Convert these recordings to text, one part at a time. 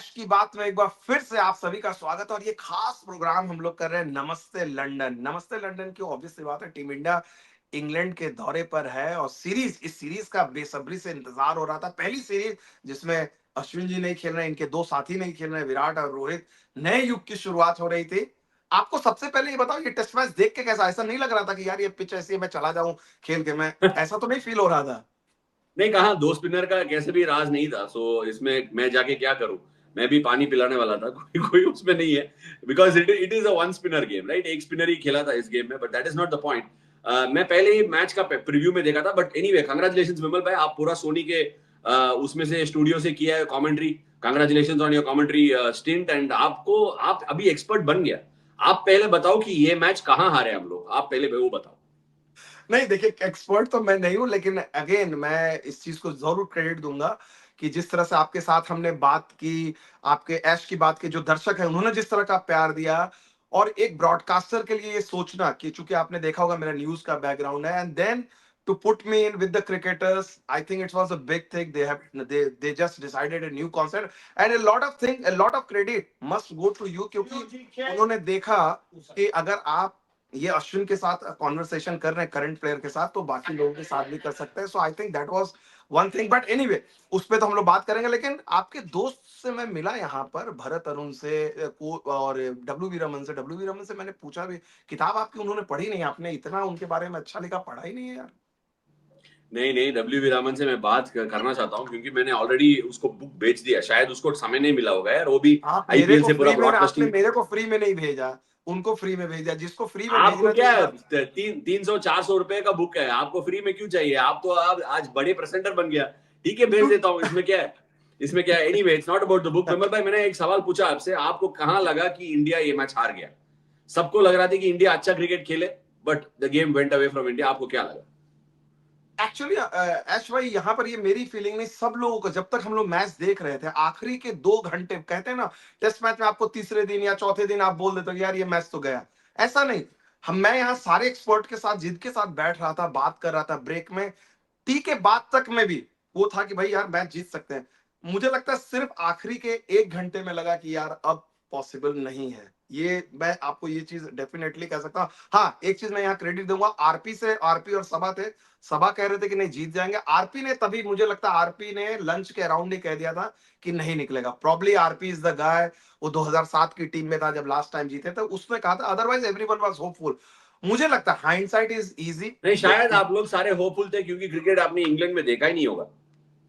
ऐश की बात में एक बार फिर से आप सभी का स्वागत है। और ये खास प्रोग्राम हम लोग कर रहे हैं नमस्ते लंदन। नमस्ते लंदन की ऑब्वियस सी बात है, टीम इंडिया इंग्लैंड के दौरे पर है और इस सीरीज का बेसब्री से इंतजार हो रहा था। पहली सीरीज जिसमें अश्विन जी नहीं खेल रहे, इनके दो साथी नहीं खेल रहे, विराट और रोहित, नए युग की शुरुआत हो रही थी। आपको सबसे पहले ये बताओ, ये टेस्ट मैच देख के कैसा, ऐसा नहीं लग रहा था कि यार ये पिच ऐसी है मैं चला जाऊं खेल के, मैं ऐसा तो नहीं फील हो रहा था? नहीं कहा, दो स्पिनर का कैसे भी राज नहीं था। सो इसमें मैं जाके क्या करूं? मैं भी पानी पिलाने वाला था। कोई उसमें नहीं है, because it is a one spinner game, right? एक स्पिनर ही खेला था इस गेम में, but that is not the point. मैं पहले ही मैच का प्रीव्यू में देखा था, बट एनीवे कंग्रेचुलेशंस विमल भाई, आप पूरा सोनी के उसमें से स्टूडियो से किया है commentary. Congratulations on your commentary stint, and आप अभी एक्सपर्ट बन गया। आप पहले बताओ कि ये मैच कहाँ हारे हम लोग, आप पहले वो बताओ। नहीं देखिए, एक्सपर्ट तो मैं नहीं हूं, लेकिन अगेन मैं इस चीज को जरूर क्रेडिट दूंगा कि जिस तरह से आपके साथ हमने बात की, आपके ऐश की बात की, जो दर्शक है उन्होंने जिस तरह का प्यार दिया, और एक ब्रॉडकास्टर के लिए ये सोचना कि चूंकि आपने देखा होगा मेरा न्यूज का बैकग्राउंड है, and then to put me in with the cricketers, I think it was a big thing. They just decided a new concept and a lot of credit must go to you, क्योंकि उन्होंने देखा कि अगर आप ये अश्विन के साथ conversation कर रहे हैं करंट प्लेयर के साथ, तो बाकी लोगों के साथ भी कर सकते हैं। So I think that was one thing, but anyway उस पे तो हम लोग बात करेंगे। लेकिन आपके दोस्त से मैं मिला यहाँ पर, भरत अरुण से और डब्ल्यू वी रमन से मैंने पूछा भी, किताब आपकी उन्होंने पढ़ी नहीं, आपने इतना उनके बारे में अच्छा लिखा, पढ़ा ही नहीं है यार। नहीं नहीं, डब्ल्यू वी रामन से मैं बात करना चाहता हूँ, क्योंकि मैंने ऑलरेडी उसको बुक बेच दिया। शायद उसको समय नहीं मिला होगा यार, वो भी आप मेरे आईपीएल को से पूरा फ्री में, आपने ब्रॉडकास्टिंग। मेरे को फ्री में नहीं भेजा, उनको फ्री में भेजा। जिसको फ्री में आपको भेजना क्या चाहिए है, था। 300 400 रुपए का बुक है, आपको फ्री में क्यों चाहिए? आप तो आप आज बड़े प्रेजेंटर बन गया। ठीक है, भेज देता हूँ, इसमें क्या है? इसमें क्या है? Anyway, it's not about the book. Vimal भाई, मैंने एक सवाल पूछा आपसे, आपको कहाँ लगा कि इंडिया ये मैच हार गया? सबको लग रहा था कि इंडिया अच्छा क्रिकेट खेले, but the game went away from India. आपको क्या लगा? एक्चुअली ऐश भाई, यहाँ पर ये मेरी फीलिंग नहीं, सब लोगों को, जब तक हम लोग मैच देख रहे थे, आखिरी के 2 घंटे, कहते हैं ना टेस्ट मैच में आपको तीसरे दिन या चौथे दिन आप बोल देते हो कि यार ये मैच तो गया, ऐसा नहीं। मैं यहाँ सारे एक्सपर्ट के साथ, जिनके साथ बैठ रहा था, बात कर रहा था ब्रेक में, टी के बाद तक में भी वो था कि भाई यार मैच जीत सकते हैं। मुझे लगता है सिर्फ आखिरी के 1 घंटे में लगा कि यार अब पॉसिबल नहीं है ये। मैं आपको ये चीज डेफिनेटली कह सकता हूँ। हाँ, एक चीज मैं यहाँ क्रेडिट दूंगा आरपी से, आरपी और सबा थे। सबा कह रहे थे कि नहीं जीत जाएंगे, आरपी ने तभी, मुझे लगता है आरपी ने लंच के अराउंड ही कह दिया था कि नहीं निकलेगा। Probably RP is the guy. वो 2007 की टीम में था जब लास्ट टाइम जीते थे, उसने कहा था, अदरवाइज एवरीवन वाज होपफुल। मुझे लगता है हाइंडसाइट इज इजी। नहीं, शायद आप लोग सारे होपफुल थे क्योंकि क्रिकेट आपने इंग्लैंड में देखा ही नहीं होगा।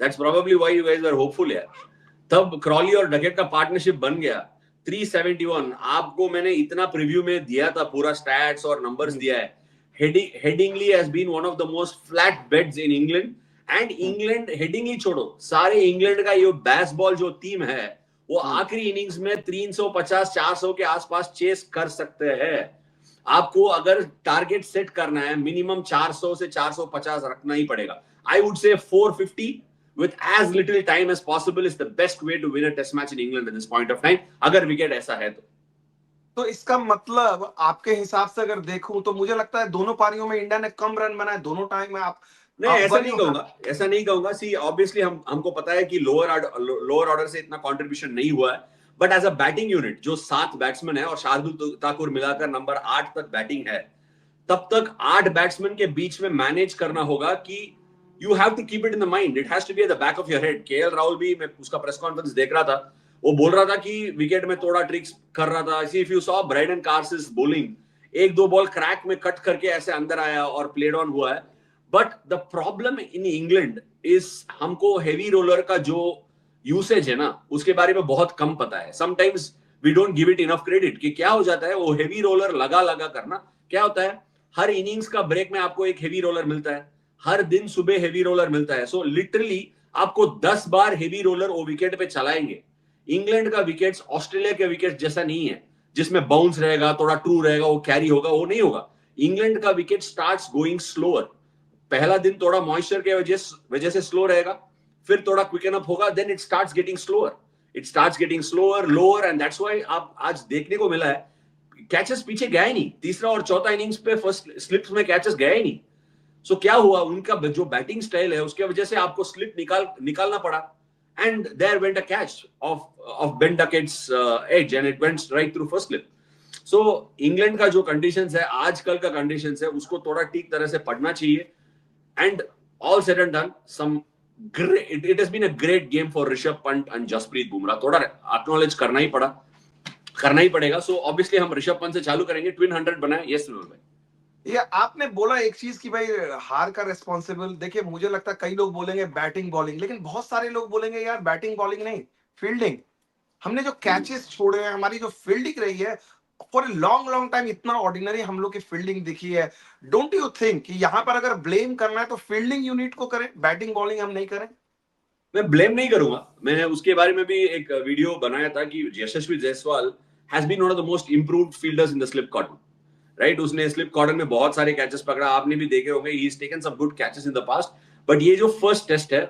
That's probably why you guys were hopeful यार। तब क्रॉली और डकेट का पार्टनरशिप बन गया। 371 आपको मैंने इतना प्रीव्यू में दिया था, पूरा स्टैट्स और नंबर्स दिया है। Headingley has been one of the most flat beds in England. And England, Headingley छोड़ो, सारे इंग्लैंड का ये बेसबॉल जो टीम है, वो आखिरी इनिंग्स में 350 400 के आसपास चेस कर सकते हैं। आपको अगर टारगेट सेट करना है, मिनिमम 400 से 450 रखना ही पड़ेगा। आई वुड से 450 with as little time as possible is the best way to win a test match in England at this point of time, अगर विकेट ऐसा है तो इसका मतलब आपके हिसाब से अगर देखूं तो मुझे लगता है दोनों पारियों में इंडिया ने कम रन बनाए, दोनों टाइम में आप नहीं, ऐसा वही नहीं होगा। कहूंगा, ऐसा नहीं कहूंगा। सी ऑब्वियसली हमको पता है कि लोअर ऑर्डर से इतना कंट्रीब्यूशन नहीं हुआ है, but as a batting unit जो 7 बैट्समैन है और शार्दुल ठाकुर मिलाकर नंबर 8 तक बैटिंग है, तब तक 8 बैट्समैन के बीच में मैनेज करना होगा कि you have to keep it in the mind, it has to be at the back of your head. KL Rahul भी, मैं उसका प्रेस कॉन्फ्रेंस देख रहा था, वो बोल रहा था कि विकेट में थोड़ा ट्रिक्स कर रहा था। If you saw Brydon Carse's bowling, एक दो बॉल क्रैक में कट करके ऐसे अंदर आया और प्लेड ऑन हुआ है। But the problem in England is, हमको हेवी रोलर का जो यूसेज है ना, उसके बारे में बहुत कम पता है। Sometimes we don't give it enough credit कि क्या हो जाता है वो हेवी रोलर लगा लगा करना। क्या होता है, हर इनिंग्स का ब्रेक में आपको एक हेवी रोलर मिलता है, हर दिन सुबह हेवी रोलर मिलता है। सो लिटरली आपको 10 बार हेवी रोलर वो विकेट पे चलाएंगे। इंग्लैंड का विकेट ऑस्ट्रेलिया के विकेट जैसा नहीं है जिसमें बाउंस रहेगा, थोड़ा ट्रू रहेगा, वो कैरी होगा, वो नहीं होगा। इंग्लैंड का विकेट स्टार्ट्स गोइंग स्लोअर। पहला दिन थोड़ा मॉइस्चर के वजह से स्लो रहेगा, फिर थोड़ा क्विकन अप होगा, then it starts getting slower, lower, and that's why आप आज देखने को मिला है कैचेस पीछे गया ही नहीं। तीसरा और चौथा इनिंग्स पे फर्स्ट स्लिप्स में कैचेस गया ही नहीं। सो क्या हुआ, उनका जो बैटिंग स्टाइल है उसके वजह से आपको स्लिप निकालना पड़ा। and there went a catch of Ben Duckett's edge, and it went right through first slip. So England का जो कंडीशंस है, आजकल का कंडीशंस है, उसको थोड़ा ठीक तरह से पढ़ना चाहिए. And all said and done, it has been a great game for Rishabh Pant and Jasprit Bumrah. थोड़ा acknowledge करना ही पड़ेगा. So obviously हम ऋषभ पंत से चालू करेंगे. ट्विन 100 बनाए. Yes विनोद भाई. ये आपने बोला एक चीज कि भाई हार का रिस्पॉन्सिबल, देखिए मुझे लगता है कई लोग बोलेंगे बैटिंग बॉलिंग, लेकिन बहुत सारे लोग बोलेंगे यार बैटिंग बॉलिंग नहीं, फील्डिंग. हमने जो कैचेस छोड़े हैं, हमारी जो फील्डिंग रही है for a long long time, इतना ऑर्डिनरी हम लोग की फील्डिंग दिखी है. डोंट यू थिंक कि यहाँ पर अगर ब्लेम करना है तो फील्डिंग यूनिट को करें, बैटिंग बॉलिंग हम नहीं करें? मैं ब्लेम नहीं करूंगा. मैंने उसके बारे में भी एक वीडियो बनाया था कि Yashasvi Jaiswal has been one of the most improved fielders in the slip cordon. Right, उसने स्लिप कॉर्डर में बहुत सारे कैचेस पकड़ा. आपने भी देखे होंगे, he has taken some good catches in the past. But ये जो फर्स्ट टेस्ट है,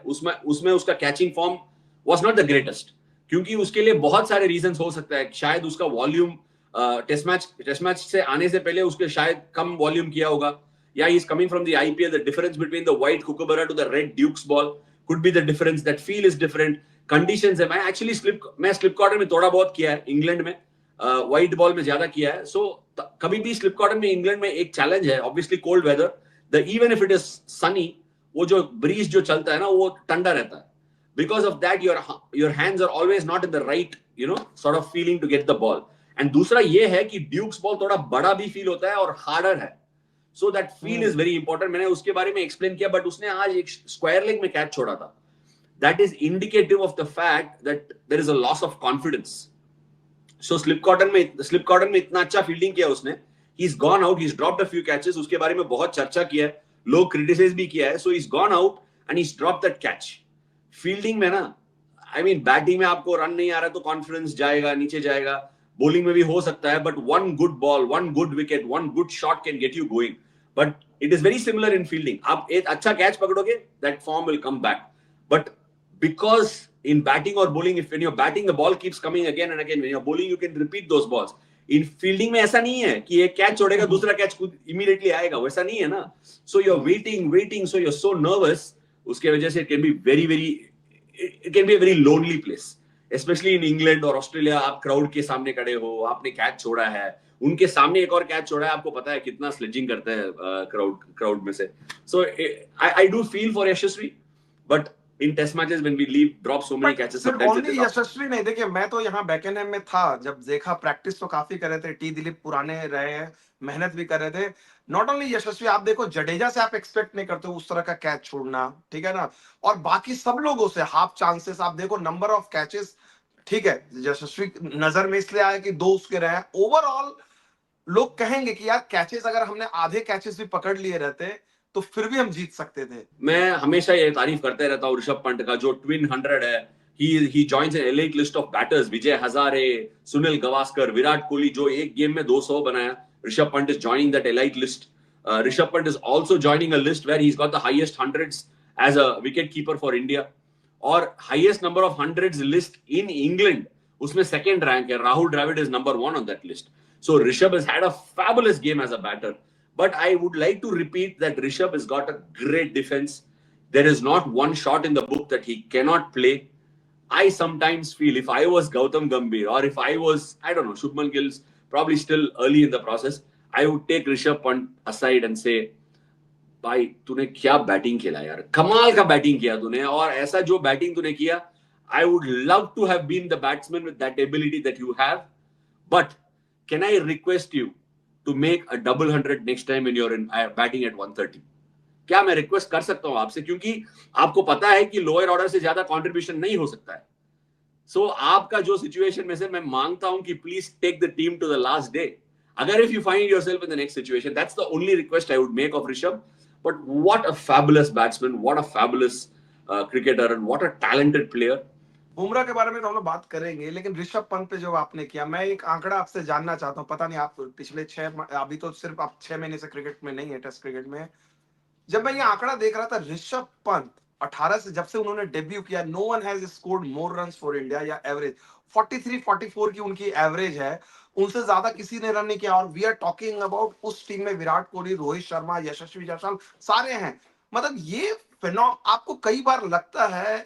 उसमें उसका catching form was not the greatest, क्योंकि उसके लिए बहुत सारे रीजंस हो सकता है. शायद उसका वॉल्यूम टेस्ट मैच से आने से पहले उसके शायद कम वॉल्यूम किया होगा, या he is coming from the IPL. The difference between the white Kookaburra to the red Dukes ball could be the difference. That feel is different. Conditions है. मैं स्लिप कॉर्डर में थोड़ा बहुत किया है इंग्लैंड में, व्हाइट बॉल में ज्यादा किया है. सो कभी भी स्लिप कॉर्डर में इंग्लैंड में एक चैलेंज है, obviously cold weather. The even if it is sunny, वो जो ब्रीज जो चलता है ना, वो ठंडा रहता है. Because of that your hands are always not in the right sort of feeling to get the ball. And दूसरा ये है कि ड्यूक्स बॉल थोड़ा बड़ा भी फील होता है और हार्डर है. So that feel is very important. मैंने उसके बारे में एक्सप्लेन किया. बट उसने आज एक स्क्वायर लेग में कैच छोड़ा था. That is indicative of the fact that there is a loss of confidence. So slip cotton में इतना अच्छा फील्डिंग किया उसने. He's gone out. He's dropped a few catches. उसके बारे में बहुत चर्चा किया है, लोग क्रिटिसाइज भी किया है. So he's gone out and he's dropped that catch. Fielding में ना, I mean बैटिंग में आपको रन नहीं आ रहा तो कॉन्फिडेंस जाएगा, नीचे जाएगा. बॉलिंग में भी हो सकता है, but one good ball, one good wicket, one good shot can get you going. But it is very similar in fielding. आप एक अच्छा catch पकड़ोगे, that form will come back. But because in batting or bowling, if when you're batting, the ball keeps coming again and again. When you're bowling, you can repeat those balls. In fielding में ऐसा नहीं है कि एक catch छोड़ेगा, दूसरा catch खुद immediately आएगा. वैसा नहीं है ना. So you're waiting. So you're so nervous. उसके वजह से it can be a very lonely place. Especially in England और Australia, आप crowd के सामने खड़े हो, आपने कैच छोड़ा है, उनके सामने एक और कैच छोड़ा है, आपको पता है कितना स्लेजिंग करते हैं क्राउड में से. So I do feel for Yashasvi, but in test matches when we leave drop so many catches sometimes. Only Yashasvi नहीं, देखिए मैं तो यहाँ बैकएंड में था, जब देखा प्रैक्टिस तो काफी कर रहे थे. टी दिलीप पुराने रहे हैं, मेहनत भी कर रहे थे. नॉट ओनली यशस्वी, आप देखो जडेजा से आप एक्सपेक्ट नहीं करते उस तरह का कैच छोड़ना, ठीक है ना. और बाकी सब लोगों से हाफ चांसेस, आप देखो नंबर ऑफ कैचेस, ठीक है यशस्वी नजर में इसलिए आया कि 2 उसके रहे. ओवरऑल लोग कहेंगे कि यार कैचेस अगर हमने आधे कैचेस भी पकड़ लिए रहते तो फिर भी हम जीत सकते थे. मैं हमेशा ये तारीफ करते रहता हूँ ऋषभ पंत का, जो ट्विन 100 है. he joins an elite list of batters. Vijay Hazare, Sunil Gavaskar, Virat Kohli जो एक गेम में 200 बनाया. Rishabh Pant is joining that elite list. Rishabh Pant is also joining a list where he's got the highest hundreds as a wicket keeper for India. और highest number of hundreds list in England, उसमें second rank है. Rahul Dravid is number 1 on that list. So Rishabh has had a fabulous game as a batter. But I would like to repeat that Rishabh has got a great defense. There is not one shot in the book that he cannot play. I sometimes feel if I was Gautam Gambhir or if I was, I don't know, Shubman Gill's probably still early in the process, I would take Rishabh Pant aside and say, भाई तूने क्या batting खेला यार, कमाल का batting किया तूने. और ऐसा जो बैटिंग तूने किया, I would love to have been the batsman with that ability that you have. But can I request you to make a double 100 next time when you're in batting at 130? क्या मैं request कर सकता हूं आपसे, क्योंकि आपको पता है कि लोअर ऑर्डर से ज्यादा कंट्रीब्यूशन नहीं हो सकता है. सो आपका जो सिचुएशन में से मैं मांगता हूं कि please take the team to the last day. अगर if you find yourself in the next situation, that's the only request I would make of Rishabh. But what a fabulous batsman, what a fabulous cricketer and what a talented player. Bumrah के बारे में तो हम लोग बात करेंगे, लेकिन ऋषभ पंत पे जो आपने किया, मैं एक आंकड़ा आपसे जानना चाहता हूं. पता नहीं आप पिछले 6, अभी तो सिर्फ आप 6 महीने से क्रिकेट में नहीं है, टेस्ट क्रिकेट में. जब मैं ये आंकड़ा देख रहा था, ऋषभ पंत 18 से जब से उन्होंने डेब्यू किया, no one has scored more runs for India, या एवरेज 43-44 की उनकी एवरेज है, उनसे ज्यादा किसी ने रन नहीं किया. और वी आर टॉकिंग अबाउट उस टीम में विराट कोहली, रोहित शर्मा, यशस्वी जायसवाल सारे हैं. मतलब ये फिनॉम आपको कई बार लगता है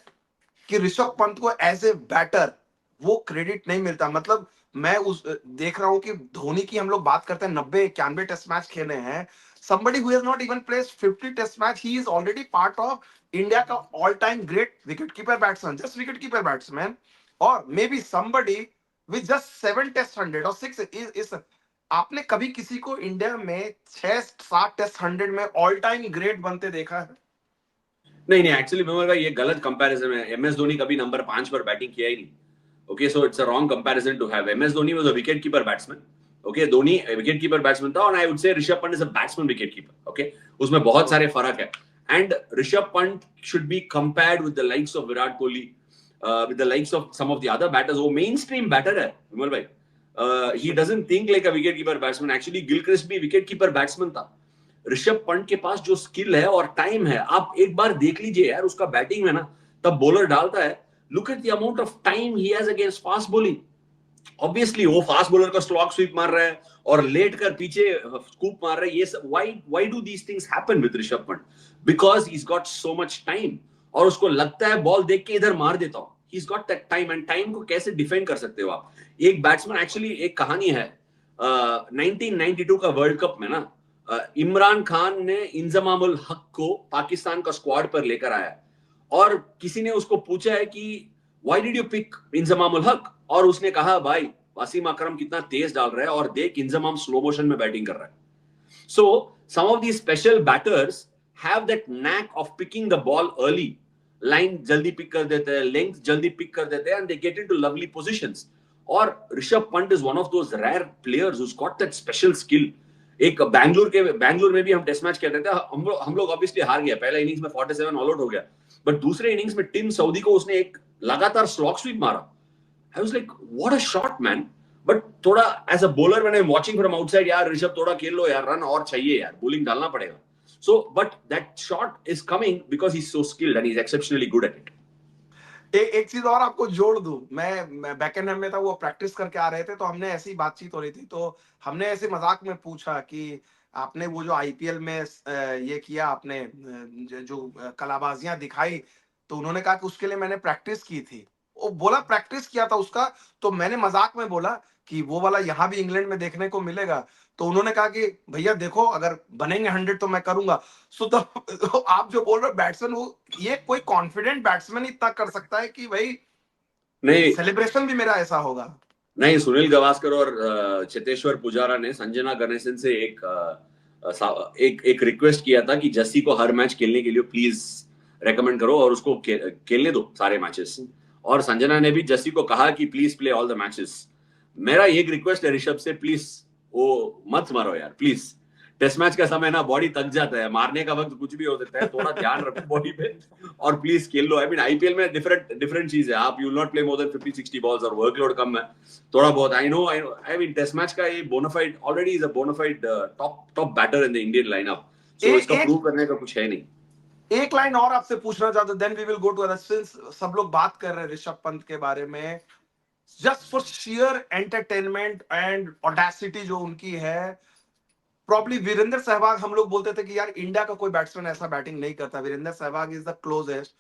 कि ऋषभ पंत को एज ए बैटर वो क्रेडिट नहीं मिलता। मतलब मैं उस देख रहा हूं कि धोनी की हम लोग बात करते हैं, 90-91 टेस्ट मैच खेले हैं। somebody who has not even played 50 test match, he is already part of India का all time great wicket keeper batsman, just wicket keeper batsman. और maybe somebody with just 7 test 100 और 6 इस आपने कभी किसी को इंडिया में 6-7 test 100 में ऑल टाइम ग्रेट बनते देखा है? नहीं नहीं, एक्चुअली विमल भाई ये गलत कंपैरिजन है। एमएस धोनी कभी नंबर 5 पर बैटिंग किया ही नहीं। Okay, so it's a wrong comparison to have. MS Dhoni was a wicket keeper batsman. Okay, Dhoni wicket keeper batsman था, और I would say Rishabh Pant is a batsman wicket keeper. Okay, उसमें बहुत सारे फर्क है। And Rishabh Pant should be compared with the likes of Virat Kohli, with the likes of some of the other batters. वो mainstream batter है विमल भाई। He doesn't think like a wicket keeper batsman. Actually Gilchrist भी wicket keeper batsman था। ऋषभ पंत के पास जो skill है और time है, आप एक बार देख लीजिए यार उसका बैटिंग में ना, तब बॉलर डालता है, look at the amount of time he has against fast bowling. Obviously वो फास्ट बॉलर का स्लॉग स्वीप मार रहा है और लेट कर पीछे स्कूप मार रहा है। ये सब why do these things happen with Rishabh Pant? Because he got so much time, और उसको लगता है बॉल देख के इधर मार देता हूं। He got that time, and time को कैसे डिफेंड कर सकते हो आप? एक बैट्समैन, एक्चुअली एक कहानी है 1992 का वर्ल्ड कप में ना, इमरान खान ने इंजमामुल हक को पाकिस्तान का स्क्वाड पर लेकर आया, और किसी ने उसको पूछा है कि why did you pick Inzamamul Haq, और उसने कहा भाई वसीम अकरम कितना तेज डाल रहा है और देख इंजमाम स्लो मोशन में बैटिंग कर रहा है। So some of these special batters have that knack of picking the ball early. Line जल्दी पिक कर देते हैं, length जल्दी पिक कर देते हैं, and they get into lovely positions. और Rishabh Pant is one of those rare players who's got that special skill. एक बैंगलोर में भी हम टेस्ट मैच खेलते थे, हम लोग ऑब्वियसली हार गया। पहला इनिंग्स में 47 ऑल आउट हो गया, बट दूसरे इनिंग्स में टिम सऊदी को उसने एक लगातार स्लॉग स्वीप मारा। I was like, what a shot, man. But थोड़ा एज अ बॉलर मैंने वाचिंग फ्रॉम आउटसाइड, यार ऋषभ थोड़ा खेल लो यार, रन और चाहिए यार, बॉलिंग डालना पड़ेगा। So but that shot is coming because he is so skilled and he is exceptionally good at it. एक चीज और आपको जोड़ दूं, मैं बैकएंड में था, वो प्रैक्टिस करके आ रहे थे, तो हमने ऐसी बातचीत हो रही थी, तो हमने ऐसे मजाक में पूछा कि आपने वो जो आईपीएल में ये किया आपने जो कलाबाजियां दिखाई, तो उन्होंने कहा कि उसके लिए मैंने प्रैक्टिस की थी। वो बोला प्रैक्टिस किया था उसका, तो मैंने मजाक में बोला कि वो वाला यहाँ भी इंग्लैंड में देखने को मिलेगा। तो उन्होंने कहा कि भैया देखो अगर बनेंगे 100 तो मैं करूंगा। सो तो आप जो बोल रहे हो बैट्समैन, वो ये कोई कॉन्फिडेंट बैट्समैन इतना कर सकता है कि भाई नहीं सेलिब्रेशन भी मेरा ऐसा होगा। नहीं, सुनील गावस्कर और चेतेश्वर पुजारा ने संजना गणेशन से एक रिक्वेस्ट किया था कि जस्सी को हर मैच खेलने के लिए प्लीज रेकमेंड करो और उसको खेलने दो सारे मैचेस। और संजना ने भी जस्सी को कहा कि please play all the matches. मेरा एक रिक्वेस्ट है ऋषभ से, प्लीज वो मत मारो यार प्लीज। टेस्ट मैच का समय ना बॉडी थक जाता है, मारने का वक्त कुछ भी हो सकता है, थोड़ा ध्यान रखो बॉडी पे और प्लीज खेल लो। आई मीन आईपीएल में डिफरेंट चीज है, आप you will not play more than 50-60 balls और वर्कलोड कम है थोड़ा बहुत। आई मीन टेस्ट मैच का ये bona fide already is a bona fide top batter in the Indian lineup, so इसका एक प्रूव करने का कुछ है नहीं। एक लाइन और आपसे पूछना चाहता हूं, then we will go to other. Since सब लोग बात कर रहे हैं ऋषभ पंत के बारे में, just for share entertainment and audacity जो उनकी है, प्रॉब्ली वीरेंद्र सहवाग, हम लोग बोलते थे कि यार इंडिया का कोई बैट्समैन ऐसा बैटिंग नहीं करता, Virender Sehwag is the closest.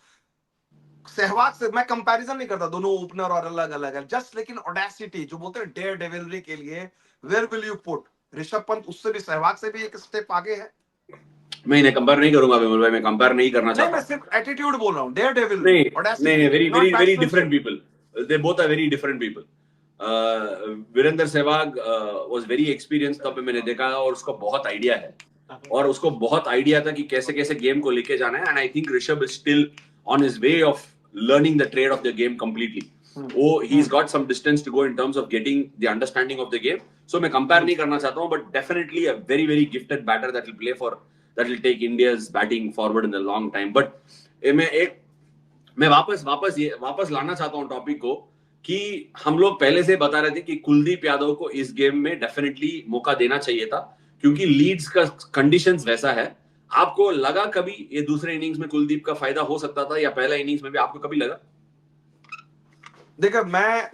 Sehwag से मैं कंपैरिजन नहीं करता, दोनों ओपनर और अलग अलग है, जस्ट लेकिन ऑडेसिटी जो बोलते हैं डेयर डेविलरी के लिए, where will you put Rishabh Pant? उससे भी सहवाग से भी एक स्टेप आगे है। मैं इन्हें कंपेयर नहीं करूंगा विमल भाई, मैं कंपेयर नहीं करना नहीं, चाहता मैं हूँ। सिर्फ एटीट्यूड बोल रहा हूँ, डेयर डेविलरी, नहीं नहीं, audacity, very not very very different batsmanship. People, they both are very different people. Virender Sehwag was very experience, तब मैंने देखा और उसको बहुत आइडिया है, और उसको बहुत आइडिया था कि कैसे कैसे गेम को लेके जाना है। And I think Rishabh is still on his way of learning the trade of the game completely. वो he has got some distance to go in terms of getting the understanding of the game. So मैं compare नहीं करना चाहता हूं, but definitely a very very gifted batter that will play for, that will take India's batting forward in the long time. But मैं वापस लाना चाहता हूं टॉपिक को, कि हम लोग पहले से बता रहे थे कि कुलदीप यादव को इस गेम में डेफिनेटली मौका देना चाहिए था, क्योंकि लीड्स का कंडीशंस वैसा है। आपको लगा कभी ये दूसरे इनिंग्स में कुलदीप का फायदा हो सकता था, या पहला इनिंग्स में भी आपको कभी लगा? देखो,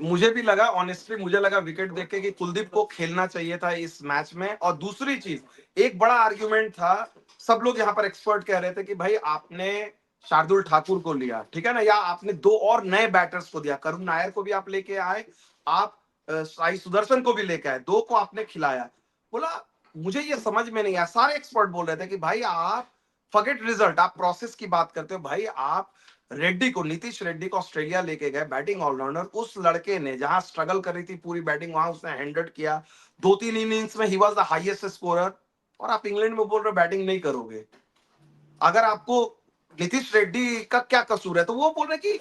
मुझे भी लगा, ऑनेस्टली मुझे लगा विकेट देख के कि कुलदीप को खेलना चाहिए था इस मैच में। और दूसरी चीज, एक बड़ा आर्ग्यूमेंट था, सब लोग यहाँ पर एक्सपर्ट कह रहे थे कि भाई आपने शार्दुल ठाकुर को लिया, ठीक है ना, या आपने 2 और नए बैटर्स को दिया, करुण नायर को भी आप लेके आए, आप साई सुदर्शन को भी लेके आए, 2 को आपने खिलाया। बोला मुझे ये समझ में नहीं आया, सारे एक्सपर्ट बोल रहे थे कि भाई आप फॉरगेट रिजल्ट, आप प्रोसेस की बात करते हो भाई। आप रेड्डी को, नीतीश रेड्डी को ऑस्ट्रेलिया लेके गए, बैटिंग ऑलराउंडर, उस लड़के ने जहां स्ट्रगल कर रही थी पूरी बैटिंग, वहां उसने 100 किया, 2-3 इनिंग्स में he was the highest scorer, और आप इंग्लैंड में बोल रहे हो बैटिंग नहीं करोगे। अगर आपको नीतीश रेड्डी का क्या कसूर है, तो वो बोल रहे कि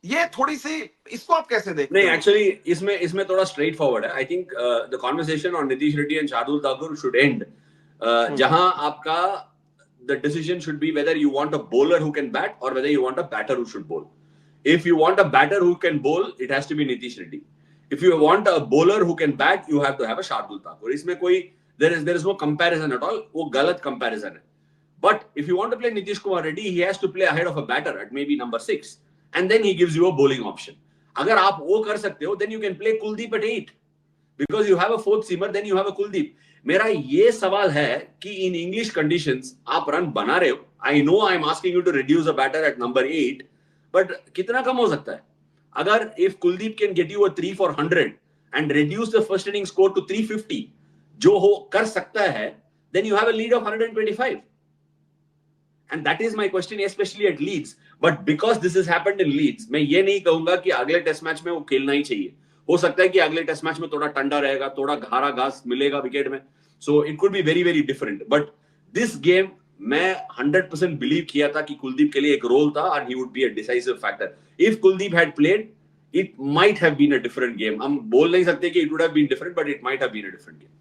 ये थोड़ी सी, इसको आप कैसे देखते नहीं, हो? एक्चुअली इसमें थोड़ा स्ट्रेट फॉरवर्ड है। I think the conversation on Nitish Reddy and Shardul Thakur should and जहां आपका the decision should be whether you want a bowler who can bat or whether you want a batter who should bowl. If you want a batter who can bowl, it has to be Nitish Reddy. If you want a bowler who can bat, you have to have a Shardul Thakur. इसमें कोई there is no comparison at all. वो गलत comparison है. But if you want to play Nitish Kumar Reddy, he has to play ahead of a batter at maybe number 6, and then he gives you a bowling option. अगर आप वो कर सकते हो, then you can play Kuldeep at 8 because you have a fourth seamer, then you have a Kuldeep. मेरा ये सवाल है कि इन इंग्लिश कंडीशंस आप रन बना रहे हो, I know I am asking you to reduce a batter at number 8, but कितना कम हो सकता है? अगर if Kuldeep can get you a 3 for 100 and reduce the first inning score to 350, जो हो कर सकता है, then you have a lead of 125. And that is my question, specially at Leeds. But because this is happened in Leeds, मैं ये नहीं कहूंगा कि अगले टेस्ट मैच में वो खेलना ही चाहिए. हो सकता है कि अगले टेस्ट मैच में थोड़ा ठंडा रहेगा, थोड़ा घारा घास मिलेगा विकेट में, so it could be very very different. But this game मैं 100% बिलीव किया था कि कुलदीप के लिए एक रोल था and he would be a decisive factor. If Kuldeep had played, it might have been a different game. हम बोल नहीं सकते कि it would have been different, but it might have been a different game.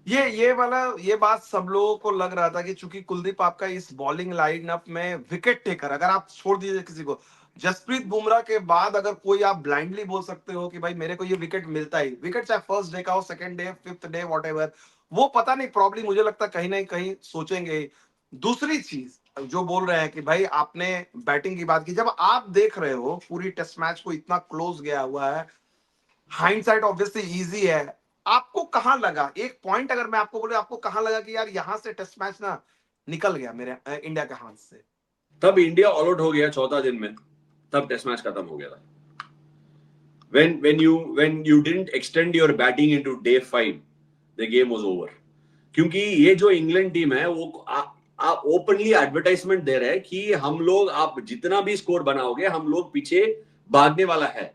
ये बात सब लोगों को लग रहा था कि चूंकि कुलदीप आपका इस बॉलिंग लाइनअप में विकेट टेकर, अगर आप छोड़ दीजिए किसी को, जसप्रीत बुमराह के बाद अगर कोई आप ब्लाइंडली बोल सकते हो कि भाई मेरे को ये विकेट मिलता ही, विकेट चाहे फर्स्ट डे का हो, second day, fifth day, whatever, वो पता नहीं, प्रॉब्ली मुझे लगता कहीं ना कहीं सोचेंगे. दूसरी चीज जो बोल रहे हैं कि भाई आपने बैटिंग की बात की, जब आप देख रहे हो पूरी टेस्ट मैच को, इतना क्लोज गया हुआ है, हाइंडसाइट ऑब्वियसली इजी है, आपको कहां लगा, एक पॉइंट अगर मैं आपको बोलूं, आपको कहां लगा कि यार यहां से टेस्ट मैच ना निकल गया मेरे इंडिया के हाथ से? तब इंडिया ऑल आउट हो गया चौथा दिन में, तब टेस्ट मैच खत्म हो गया था. when you didn't extend your batting into day 5, the game was over. क्योंकि ये जो इंग्लैंड टीम है वो आप ओपनली एडवर्टाइजमेंट दे रहे हैं कि हम लोग, आप जितना भी स्कोर बनाओगे हम लोग पीछे भागने वाला है.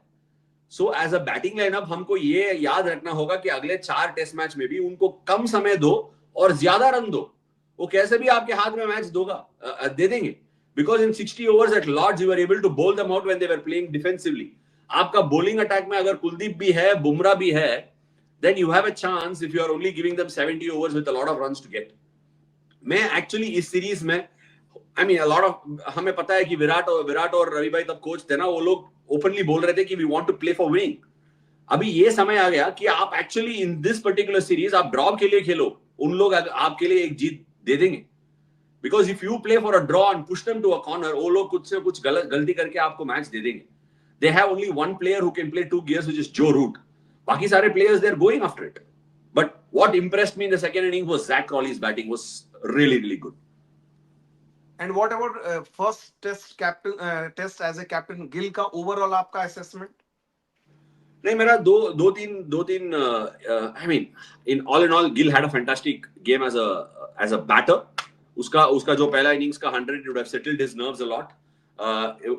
So as a batting lineup हमको ये याद रखना होगा कि अगले 4 टेस्ट मैच में भी उनको कम समय दो और ज्यादा रन दो. वो कैसे भी आपके हाथ में मैच दे देंगे, because in 60 overs at Lords you were able to bowl them out when they were playing defensively. आपका बॉलिंग अटैक में अगर कुलदीप भी है, बुमराह भी है, then you have a chance if you are only giving them 70 overs with a lot of runs to get. मैं actually इस series में, I mean, a lot of, हमें पता है कि विराट और रवि भाई तब कोच थे ना, वो लोग ओपनली बोल रहे थे कि we want to play for winning. अभी ये समय आ गया कि आप actually in this particular series आप ड्रॉ के लिए खेलो, उन लोग आपके लिए एक जीत दे देंगे. Because if you play for a draw and push them to a corner, वो लोग कुछ से कुछ गलती करके आपको मैच दे देंगे. They have only one player who can play 2 gears, which is Joe Root. बाकी सारे players they are going after it. But what impressed me in the second inning was Jack Crawley's batting was really really good. And what about first test as a captain, Gill का overall आपका assessment? नहीं, मेरा दो तीन I mean, in all Gill had a fantastic game as a batter. उसका जो पहला innings का 100 would have settled his nerves a lot,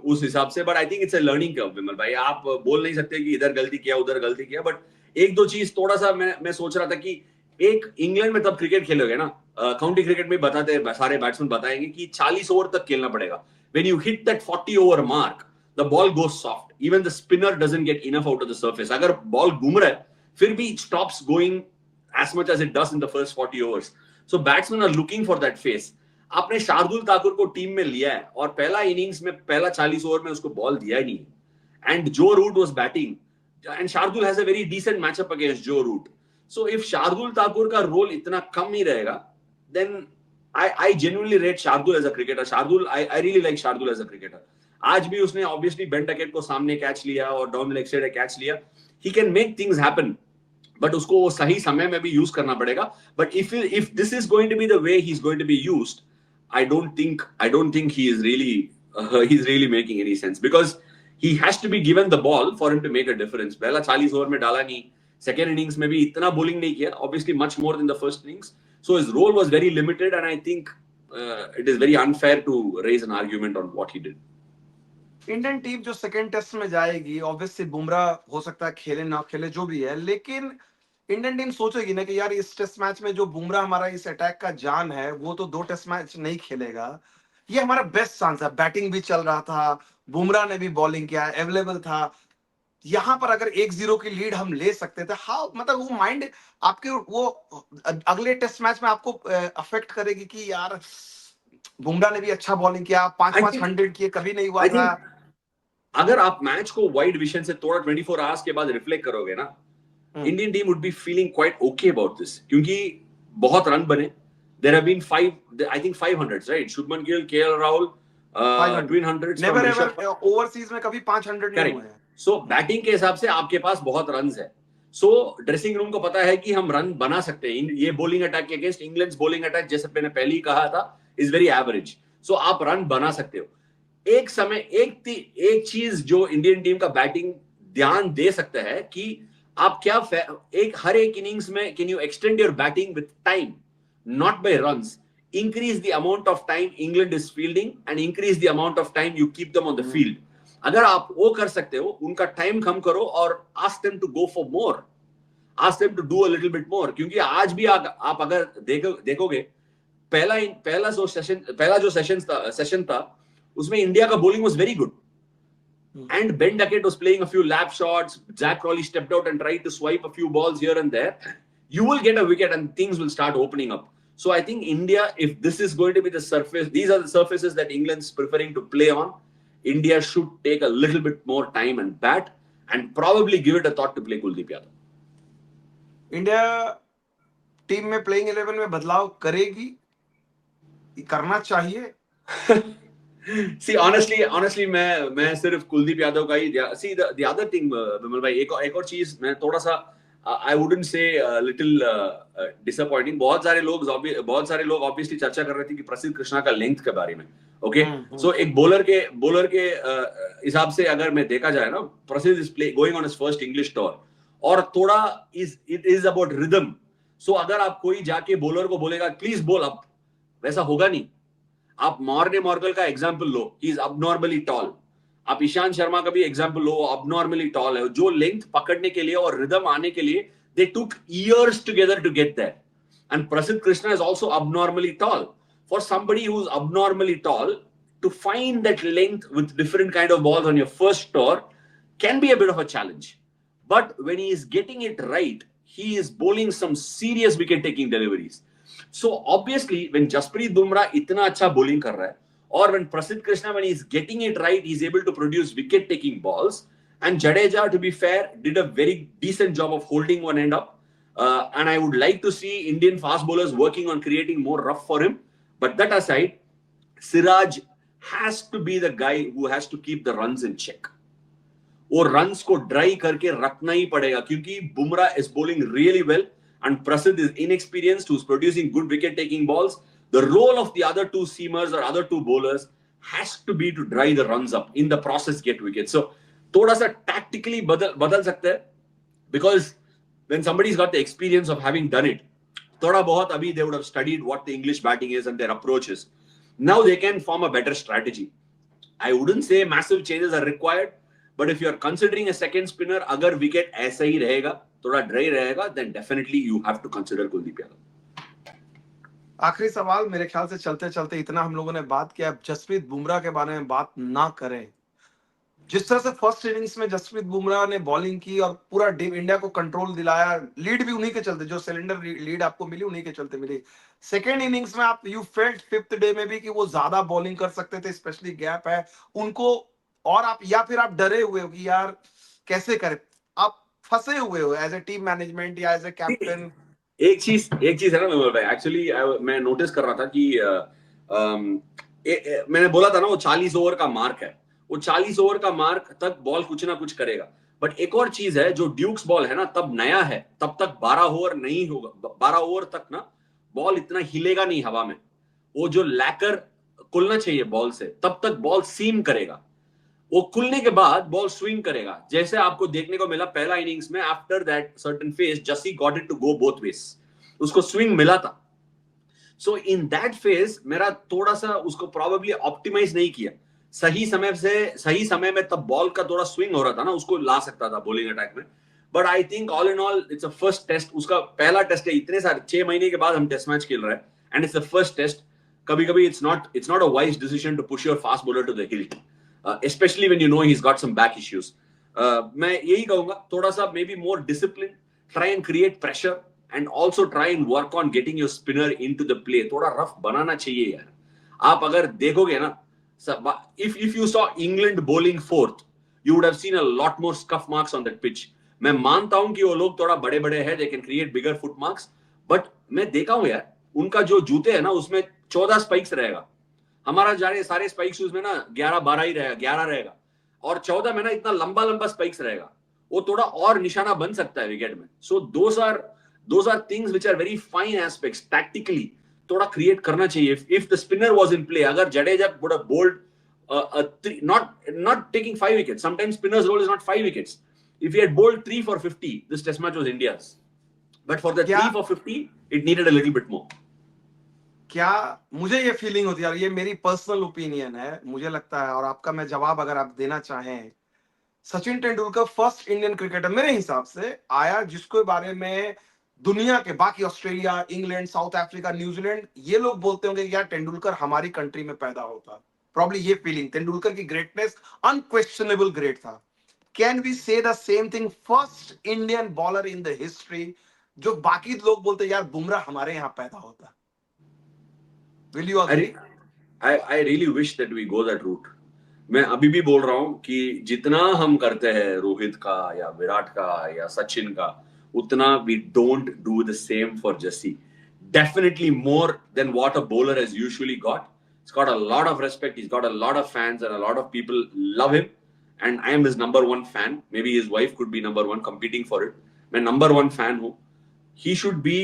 उस हिसाब से. But I think it's a learning curve Vimal भाई. आप बोल नहीं सकते कि इधर गलती किया उधर गलती किया. बट एक दो चीज थोड़ा सा मैं सोच रहा था कि एक इंग्लैंड में तब क्रिकेट खेलोगे ना, काउंटी क्रिकेट में बताते हैं, सारे बैट्समैन बताएंगे कि 40 ओवर तक खेलना पड़ेगा. When you hit that 40 over mark, the ball goes soft, even the spinner doesn't get enough out of the surface. अगर बॉल घूम रहा है फिर भी it stops going as much as it does in the first 40 overs. So batsmen are looking for that phase. आपने शार्दुल ठाकुर को team में लिया है और पहला इनिंग्स में पहला 40 ओवर में उसको बॉल दिया ही नहीं. And Joe Root was batting, and Shardul has a very decent matchup against Joe Root. So if Shardul Thakur का रोल इतना कम ही रहेगा, then I genuinely rate Shardul as a cricketer. Shardul, I really like Shardul as a cricketer. आज भी उसने obviously Ben Duckett को सामने catch लिया और डाउन लेग साइड कैच लिया. He can make things happen, but उसको वो सही समय में भी यूज करना पड़ेगा. But if this is going to be the way he's going to be used, I don't think he is really he's really making any sense because he has to be given the ball for him to make a difference. पहला 40 over में डाला नहीं, second innings में भी इतना bowling नहीं किया, obviously much more than the first innings. So his role was very limited, and I think it is very unfair to raise an argument on what he did. Indian team जो second test में जाएगी, obviously Bumrah हो सकता है खेले ना खेले जो भी है, लेकिन इंडियन टीम सोचेगी ना कि यार इस टेस्ट मैच में जो बुमराह हमारा इस अटैक का जान है, वो तो 2 टेस्ट मैच नहीं खेलेगा, ये हमारा बेस्ट चांस है। बैटिंग भी चल रहा था, बुमराह ने भी बॉलिंग किया, अवेलेबल था, यहाँ पर अगर 1-0 की लीड हम ले सकते थे, हाँ मतलब वो माइंड आपके वो अगले टेस्ट मैच में आपको अफेक्ट करेगी कि यार बुमराह ने भी अच्छा बॉलिंग किया, 5-5 100 किए, कभी नहीं हुआ था। अगर आप मैच को वाइड विजन से थोड़ा 24 आवर्स के बाद रिफ्लेक्ट करोगे ना, Indian team would be feeling quite okay about this, क्योंकि बहुत रन बने। There have been 5 I think 500s, right? Shubman Gill, KL Rahul, twin 100s, never ever overseas में कभी 500 नहीं हुए हैं। सो बैटिंग के हिसाब से आपके पास बहुत रन्स है। सो ड्रेसिंग रूम को पता है कि हम रन बना सकते हैं। ये बॉलिंग अटैक के अगेंस्ट इंग्लैंड बॉलिंग अटैक, जैसे मैंने पहले ही कहा था, इज वेरी एवरेज। सो आप रन बना सकते हो। एक समय एक चीज जो इंडियन टीम का बैटिंग ध्यान दे सकता है कि आप क्या हर एक इनिंग्स में can you extend your batting with time, not by runs. Increase the amount of time England is fielding and increase the amount of time you keep them on the field. अगर आप वो कर सकते हो, उनका time कम करो और ask them to go for more, ask them to do a little bit more. क्योंकि आज भी आप अगर देखोगे, पहला जो सेशन था उसमें इंडिया का bowling was very good, and Ben Duckett was playing a few lap shots. Zach Crawley stepped out and tried to swipe a few balls here and there. You will get a wicket and things will start opening up. So I think India, if this is going to be the surface, these are the surfaces that England's preferring to play on, India should take a little bit more time and bat and probably give it a thought to play Kuldeep Yadav. India team में playing 11 में बदलाव करेगी, करना चाहिए। See, honestly, मैं सिर्फ कुलदीप यादव का ही। See, the other thing, विमल भाई, एक और चीज मैं थोड़ा सा, I wouldn't say little disappointing. बहुत सारे लोग obviously चर्चा कर रहे थे कि प्रसिद्ध कृष्णा का लेंथ के बारे में। ओके, सो एक बॉलर के हिसाब से अगर मैं देखा जाए ना, प्रसिद्ध is going on his first English tour, और थोड़ा इट इज अबाउट रिदम। सो अगर आप कोई जाके बॉलर को बोलेगा प्लीज बॉल अप, वैसा होगा नहीं। आप मॉर्गल का एग्जांपल लो, ही इज अबनॉर्मली टॉल। आप ईशांत शर्मा का भी एग्जांपल लो, अबनॉर्मली टॉल है। जो लेंथ पकड़ने के लिए और रिदम आने के लिए they took years together to get that. And Prasidh Krishna is also abnormally tall. For somebody who is abnormally tall, to find that length with different kind of balls on your first tour can be a bit of a challenge. But when he is getting it right, he is bowling some serious wicket taking deliveries. So obviously when Jasprit Bumrah itna acha bowling kar raha hai, or when Prasidh Krishna, when he is getting it right, he is able to produce wicket taking balls, and Jadeja, to be fair, did a very decent job of holding one end up, and I would like to see Indian fast bowlers working on creating more rough for him. But that aside, Siraj has to be the guy who has to keep the runs in check. और runs को dry करके रखना ही पड़ेगा, क्योंकि Bumrah is bowling really well and Prasidh is inexperienced, who's producing good wicket taking balls. The role of the other two seamers or other two bowlers has to be to dry the runs up, in the process get wickets. So थोड़ा सा tactically बदल सकते हैं, because when somebody's got the experience of having done it, थोड़ा बहुत अभी they would have studied what the English batting is and their approaches. Now they can form a better strategy. I wouldn't say massive changes are required, but if you are considering a second spinner, अगर wicket ऐसा ही रहेगा, थोड़ा dry रहेगा, then definitely you have to consider Kuldeep Yadav. आखिरी सवाल, मेरे ख्याल से चलते चलते इतना हम लोगों ने बात किया, जसप्रीत बुमराह के बारे में बात ना करें। जिस तरह से फर्स्ट इनिंग्स में जसप्रीत बुमराह ने बॉलिंग की और पूरा इंडिया को कंट्रोल दिलाया, लीड भी उन्हीं के चलते, जो सिलेंडर लीड आपको मिली उन्हीं के चलते मिली। सेकेंड इनिंग्स में आप यू फेल्ट फिफ्थ डे में भी कि वो ज्यादा बॉलिंग कर सकते थे, स्पेशली गैप है उनको, और आप या फिर आप डरे हुए हो कि यार कैसे करें, आप फंसे हुए हो एज ए टीम मैनेजमेंट या एज ए कैप्टन। एक चीज है ना विमल भाई, एक्चुअली मैं नोटिस कर रहा था कि मैंने बोला था ना वो 40 ओवर का मार्क है, वो 40 ओवर का मार्क तक बॉल कुछ ना कुछ करेगा। बट एक और चीज है, जो ड्यूक्स बॉल है ना, तब नया है, तब तक 12 ओवर नहीं होगा, 12 ओवर तक ना बॉल इतना हिलेगा नहीं हवा में। वो जो लैकर खुलना चाहिए बॉल से, तब तक बॉल सीम करेगा, वो खुलने के बाद बॉल स्विंग करेगा, जैसे आपको देखने को मिला पहला इनिंग्स में। After that certain phase Jassi got it to go both ways, उसको स्विंग मिला था। सो इन दैट फेज मेरा थोड़ा सा उसको प्रोबेबली ऑप्टिमाइज नहीं किया सही समय में, तब बॉल का थोड़ा स्विंग हो रहा था ना, उसको ला सकता था बॉलिंग अटैक में। But I think all in all it's a first test, उसका पहला टेस्ट है, इतने सारे 6 महीने के बाद हम टेस्ट मैच खेल रहे हैं, and it's the first test. कभी कभी it's not a wise decision to push your fast bowler to the hilt, especially when you know he's got some back issues. मैं यही कहूंगा, थोड़ा सा may be more discipline, try and create pressure and also try and work on getting your spinner into the play. थोड़ा rough बनाना चाहिए यार। आप अगर देखोगे ना, if you saw England bowling fourth, you would have seen a lot more scuff marks on that pitch. मैं मानता हूं कि वो लोग थोड़ा बड़े बड़े हैं, they can create bigger foot marks, but मैं देखा हूं यार, उनका जो जूते है ना उसमें 14 स्पाइक्स रहेगा, हमारा सारे स्पाइक शूज में ना 11-12 ही रहेगा, 11 रहेगा, और 14 में ना इतना लंबा लंबा स्पाइक्स रहेगा, वो थोड़ा और निशाना बन सकता है विकेट में। So those are things which are very fine aspects tactically, थोड़ा क्रिएट करना चाहिए। If the spinner was in play, अगर Jadeja would have bowled not taking 5 wickets, sometimes spinner's role is not 5 wickets, if he had bowled 3 for 50, this test match was India's, but for the क्या 3 for 50 it needed a little bit more. क्या मुझे ये feeling होती है, और ये मेरी personal opinion है, मुझे लगता है, और आपका मैं जवाब अगर आप देना चाहें, Sachin Tendulkar first Indian cricketer मेरे हिसाब से आया जिसके बारे में दुनिया के बाकी, Australia, England, south Africa, New Zealand, ये लोग बोलते होंगे कि यार तेंदुलकर हमारी कंट्री में पैदा होता। प्रॉब्ली ये फीलिंग, तेंदुलकर की ग्रेटनेस अनक्वेश्चनेबल ग्रेट था। कैन वी से the same thing, first Indian bowler in the history, जो बाकी लोग बोलते यार बुमराह हमारे यहाँ पैदा होता। Will you agree? I really wish that we go that route. मैं अभी भी बोल रहा हूं कि जितना हम करते हैं रोहित का या विराट का या सचिन का, उतना we don't do the same for Jassi. Definitely more than what a bowler has usually got. He's got a lot of respect. He's got a lot of fans and a lot of people love him. And I am his number one fan. Maybe his wife could be number one competing for it. मैं number one fan हूं. He should be.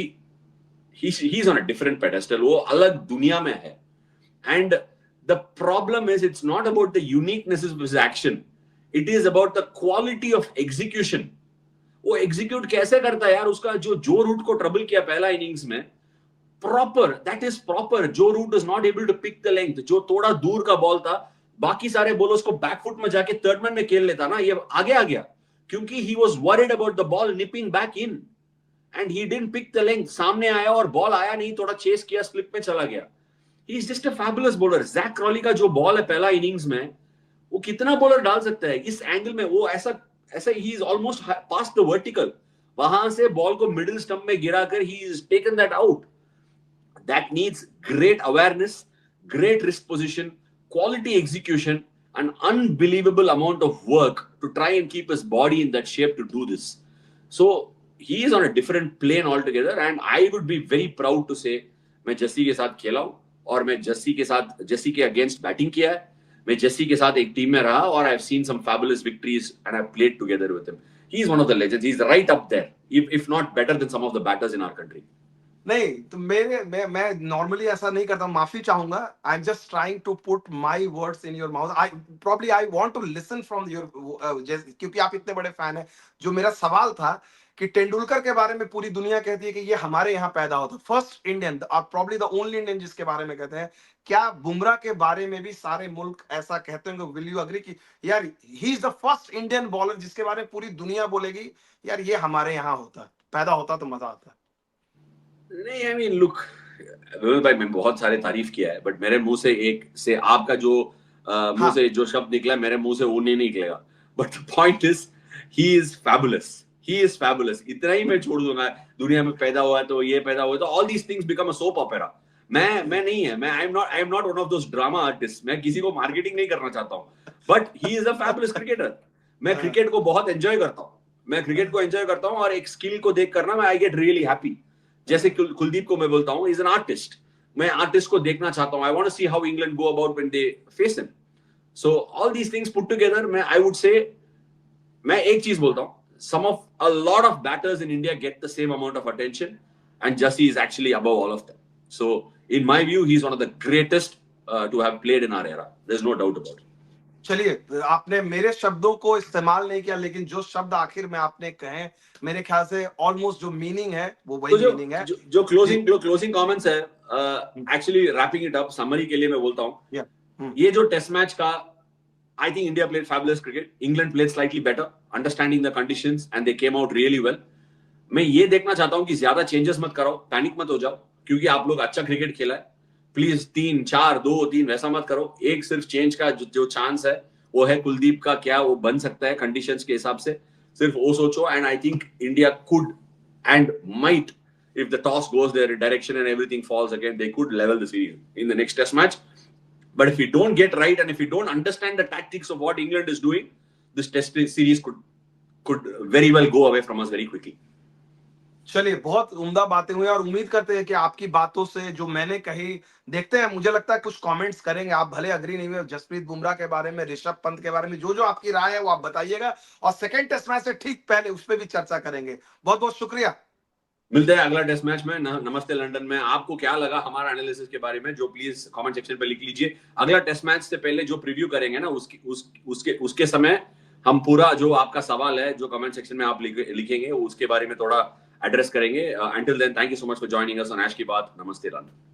He's on a different pedestal. वो अलग दुनिया में है. And the problem is, it's not about the uniqueness of his action. It is about the quality of execution. वो execute कैसे करता है यार, उसका जो रूट को ट्रबल किया पहला इनिंग्स में, proper, that is proper. Joe Root is not able to pick the length, जो थोड़ा दूर का बॉल था, बाकी सारे बॉलर्स को बैकफुट में जाके थर्ड मैन में खेल लेता ना, ये आगे आ गया, क्योंकि he was worried about the ball nipping back in, and he didn't pick the length. सामने आया और बॉल आया नहीं, थोड़ा चेस किया, स्लिप में चला गया। He is just a fabulous bowler. Jack Crawley का जो बॉल है पहला इनिंग्स में, वो कितना बॉलर डाल सकता है इस एंगल में, वो ऐसा he is almost past the vertical, वहां से बॉल को मिडिल स्टंप में गिराकर he is taken that out. That needs great awareness, great risk position, quality execution, an unbelievable amount of work to try and keep his body in that shape to do this. So he is on a different plane altogether, and I would be very proud to say मैं जस्सी के साथ खेला हूं, और मैं जस्सी के against batting किया है, मैं जस्सी के साथ एक टीम में रहा, और I have seen some fabulous victories and I have played together with him. He is one of the legends, he is right up there, if not better than some of the batters in our country. नहीं तो मैं normally ऐसा नहीं करता, माफी चाहूंगा। I am just trying to put my words in your mouth. I want to listen from your, क्योंकि आप इतने बड़े फैन हैं। जो मेरा सवाल था कि तेंदुलकर के बारे में पूरी दुनिया कहती है कि ये हमारे यहाँ पैदा होता, फर्स्ट इंडियन और प्रॉब्ली द ओनली इंडियन जिसके बारे में कहते हैं। क्या बुमराह के बारे में भी सारे मुल्क ऐसा कहते हैं? विल यू अग्री कि यार he is the first Indian bowler जिसके बारे में पूरी दुनिया बोलेगी यार ये हमारे यहाँ होता, पैदा होता तो मजा आता? नहीं, आई मीन लुक विमल भाई, मैं बहुत सारे तारीफ किया है, बट मेरे मुंह से आपका जो मुंह हाँ, से जो शब्द निकला, मेरे मुंह से वो नहीं निकलेगा। But the point is, he is fabulous, he is fabulous. इतना ही मैं छोड़ दूंगा, दुनिया में पैदा हुआ है तो ये पैदा हुआ है तो all these things become a soap opera. मैं नहीं है, मैं I am not one of those drama artist. मैं किसी को मार्केटिंग नहीं करना चाहता हूँ, but he is a fabulous cricketer. मैं क्रिकेट को बहुत एंजॉय करता हूँ, मैं क्रिकेट को एंजॉय करता हूँ, और एक स्किल को देख करना मैं आई गेट रियली हैप्पी। जैसे कुलदीप को मैं बोलता हूँ, इज एन आर्टिस्ट, मैं आर्टिस्ट को देखना चाहता हूँ। I want to see how England go about when they face him. So all these things put together, मैं आई वुड से, मैं एक चीज बोलता हूँ, some of a lot of batters in India get the same amount of attention, and Jassi is actually above all of them. So in my view, he's one of the greatest to have played in our era. There's no doubt about it. चलिए, आपने मेरे शब्दों को इस्तेमाल नहीं किया, लेकिन जो शब्द आखिर में आपने कहे, मेरे ख्याल से ऑलमोस्ट जो मीनिंग है वो वही तो मीनिंग है। जो क्लोजिंग कमेंट्स है, actually wrapping it up, summary के लिए मैं बोलता हूँ, ये जो टेस्ट मैच का, I think India played fabulous cricket. England played slightly better, understanding the conditions, and they came out really well. मैं ये देखना चाहता हूँ कि ज्यादा चेंजेस मत करो, पैनिक मत हो जाओ, क्योंकि आप लोग अच्छा क्रिकेट खेला है। प्लीज 3-4-2-3 वैसा मत करो। एक सिर्फ चेंज का जो चांस है वो है कुलदीप का, क्या वो बन सकता है कंडीशंस के हिसाब से, सिर्फ वो सोचो। And I think India could and might, if the toss goes their direction and everything falls again, they could level the series in the next test match. But if we don't get right and if we don't understand the tactics of what England is doing, this test series could very well go away from us very quickly. चलिए, बहुत उम्दा बातें हुई और उम्मीद करते हैं कि आपकी बातों से जो मैंने कही, देखते हैं, मुझे लगता है कुछ कमेंट्स करेंगे। आप भले अग्री नहीं हुए जसप्रीत बुमराह के बारे में, ऋषभ पंत के बारे में, जो आपकी राय है वो आप बताइएगा, और सेकंड टेस्ट मैच से ठीक पहले उस पर भी चर्चा करेंगे। बहुत बहुत शुक्रिया। मिलते हैं अगला टेस्ट मैच में। नमस्ते लंदन में। आपको क्या लगा हमारा एनालिसिस के बारे में, जो प्लीज कमेंट सेक्शन पे लिख लीजिए। अगला टेस्ट मैच से पहले जो प्रीव्यू करेंगे ना, उसके समय हम पूरा जो आपका सवाल है जो कमेंट सेक्शन में आप लिखेंगे उसके बारे में थोड़ा एड्रेस करेंगे। Until then, thank you so much for joining us on Ash की बात। नमस्ते लंदन।